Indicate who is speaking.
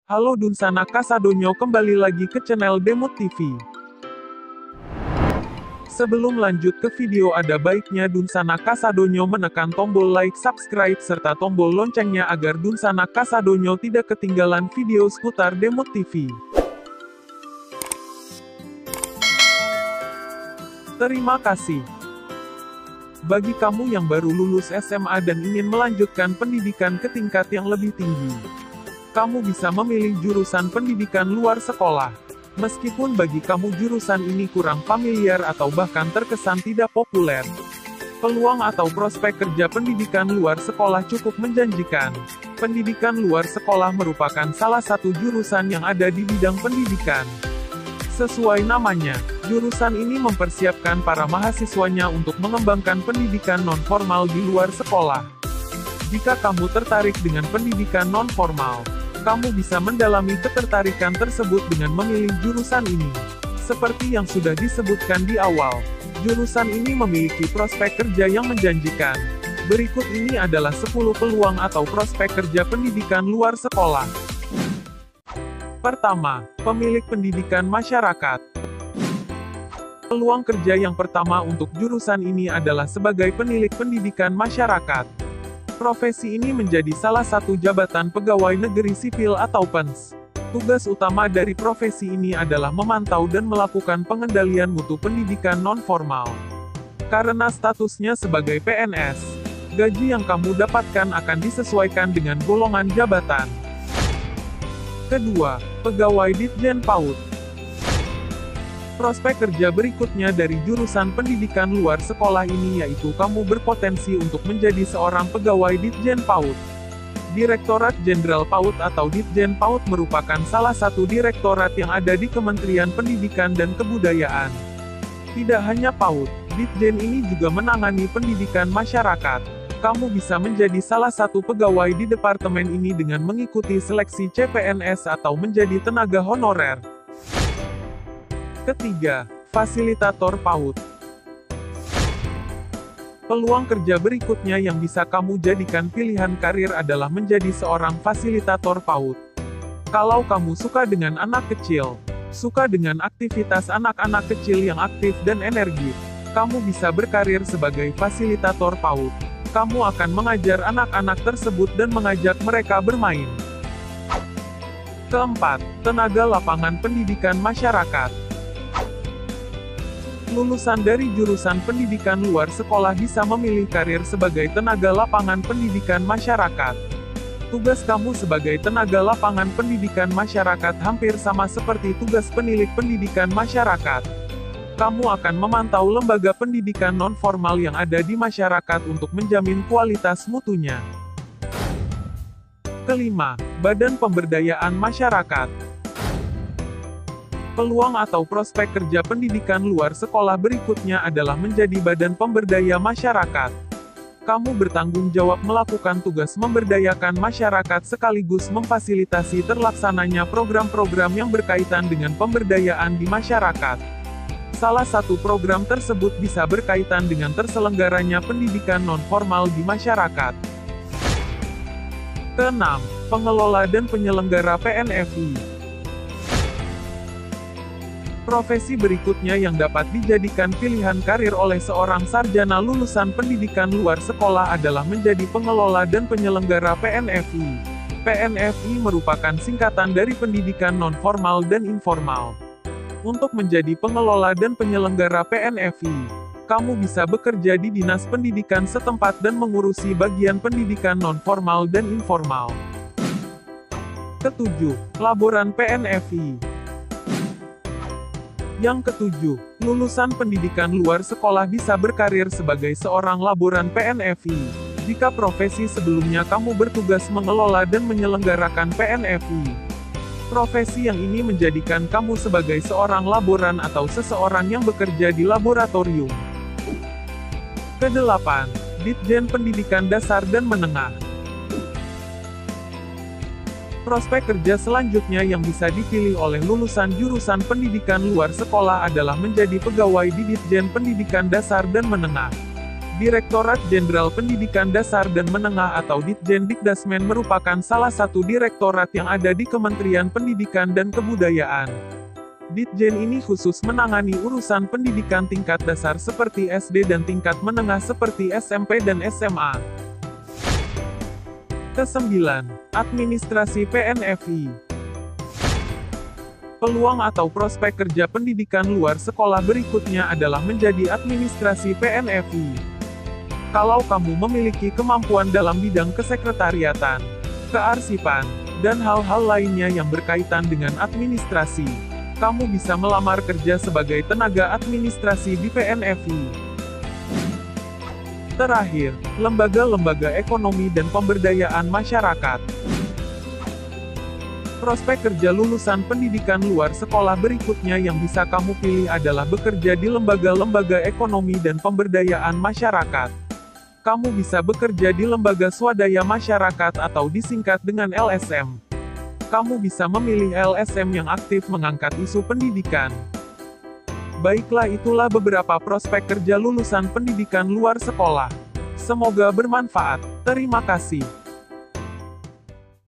Speaker 1: Halo Dunsana Kasadonyo, kembali lagi ke channel Demot TV. Sebelum lanjut ke video, ada baiknya Dunsana Kasadonyo menekan tombol like, subscribe, serta tombol loncengnya agar Dunsana Kasadonyo tidak ketinggalan video seputar Demot TV. Terima kasih. Bagi kamu yang baru lulus SMA dan ingin melanjutkan pendidikan ke tingkat yang lebih tinggi, kamu bisa memilih jurusan pendidikan luar sekolah. Meskipun bagi kamu jurusan ini kurang familiar atau bahkan terkesan tidak populer, peluang atau prospek kerja pendidikan luar sekolah cukup menjanjikan. Pendidikan luar sekolah merupakan salah satu jurusan yang ada di bidang pendidikan. Sesuai namanya, jurusan ini mempersiapkan para mahasiswanya untuk mengembangkan pendidikan non-formal di luar sekolah. Jika kamu tertarik dengan pendidikan non-formal, kamu bisa mendalami ketertarikan tersebut dengan memilih jurusan ini. Seperti yang sudah disebutkan di awal, jurusan ini memiliki prospek kerja yang menjanjikan. Berikut ini adalah 10 peluang atau prospek kerja pendidikan luar sekolah. Pertama, pemilik pendidikan masyarakat. Peluang kerja yang pertama untuk jurusan ini adalah sebagai penilik pendidikan masyarakat. Profesi ini menjadi salah satu jabatan pegawai negeri sipil atau PNS. Tugas utama dari profesi ini adalah memantau dan melakukan pengendalian mutu pendidikan non-formal. Karena statusnya sebagai PNS, gaji yang kamu dapatkan akan disesuaikan dengan golongan jabatan. Kedua, pegawai Ditjen PAUD. Prospek kerja berikutnya dari jurusan pendidikan luar sekolah ini yaitu kamu berpotensi untuk menjadi seorang pegawai Ditjen PAUD. Direktorat Jenderal PAUD atau Ditjen PAUD merupakan salah satu direktorat yang ada di Kementerian Pendidikan dan Kebudayaan. Tidak hanya PAUD, Ditjen ini juga menangani pendidikan masyarakat. Kamu bisa menjadi salah satu pegawai di departemen ini dengan mengikuti seleksi CPNS atau menjadi tenaga honorer. Ketiga, fasilitator PAUD. Peluang kerja berikutnya yang bisa kamu jadikan pilihan karir adalah menjadi seorang fasilitator PAUD. Kalau kamu suka dengan anak kecil, suka dengan aktivitas anak-anak kecil yang aktif dan energik, kamu bisa berkarir sebagai fasilitator PAUD. Kamu akan mengajar anak-anak tersebut dan mengajak mereka bermain. Keempat, tenaga lapangan pendidikan masyarakat. Lulusan dari jurusan pendidikan luar sekolah bisa memilih karir sebagai tenaga lapangan pendidikan masyarakat. Tugas kamu sebagai tenaga lapangan pendidikan masyarakat hampir sama seperti tugas penilik pendidikan masyarakat. Kamu akan memantau lembaga pendidikan non-formal yang ada di masyarakat untuk menjamin kualitas mutunya. Kelima, Badan Pemberdayaan Masyarakat. Peluang atau prospek kerja pendidikan luar sekolah berikutnya adalah menjadi badan pemberdaya masyarakat. Kamu bertanggung jawab melakukan tugas memberdayakan masyarakat sekaligus memfasilitasi terlaksananya program-program yang berkaitan dengan pemberdayaan di masyarakat. Salah satu program tersebut bisa berkaitan dengan terselenggaranya pendidikan non-formal di masyarakat. Keenam, pengelola dan penyelenggara PNFI. Profesi berikutnya yang dapat dijadikan pilihan karir oleh seorang sarjana lulusan pendidikan luar sekolah adalah menjadi pengelola dan penyelenggara PNFI. PNFI merupakan singkatan dari pendidikan non-formal dan informal. Untuk menjadi pengelola dan penyelenggara PNFI, kamu bisa bekerja di dinas pendidikan setempat dan mengurusi bagian pendidikan non-formal dan informal. Ketujuh, laboran PNFI. Yang ketujuh, lulusan pendidikan luar sekolah bisa berkarir sebagai seorang laboran PNFI. Jika profesi sebelumnya kamu bertugas mengelola dan menyelenggarakan PNFI. Profesi yang ini menjadikan kamu sebagai seorang laboran atau seseorang yang bekerja di laboratorium. Kedelapan, Ditjen Pendidikan Dasar dan Menengah. Prospek kerja selanjutnya yang bisa dipilih oleh lulusan jurusan pendidikan luar sekolah adalah menjadi pegawai di Ditjen Pendidikan Dasar dan Menengah. Direktorat Jenderal Pendidikan Dasar dan Menengah atau Ditjen-Dikdasmen merupakan salah satu direktorat yang ada di Kementerian Pendidikan dan Kebudayaan. Ditjen ini khusus menangani urusan pendidikan tingkat dasar seperti SD dan tingkat menengah seperti SMP dan SMA. Kesembilan, administrasi PNFI. Peluang atau prospek kerja pendidikan luar sekolah berikutnya adalah menjadi administrasi PNFI. Kalau kamu memiliki kemampuan dalam bidang kesekretariatan, kearsipan, dan hal-hal lainnya yang berkaitan dengan administrasi, kamu bisa melamar kerja sebagai tenaga administrasi di PNFI. Terakhir, lembaga-lembaga ekonomi dan pemberdayaan masyarakat. Prospek kerja lulusan pendidikan luar sekolah berikutnya yang bisa kamu pilih adalah bekerja di lembaga-lembaga ekonomi dan pemberdayaan masyarakat. Kamu bisa bekerja di lembaga swadaya masyarakat atau disingkat dengan LSM. Kamu bisa memilih LSM yang aktif mengangkat isu pendidikan. Baiklah, itulah beberapa prospek kerja lulusan pendidikan luar sekolah. Semoga bermanfaat. Terima kasih.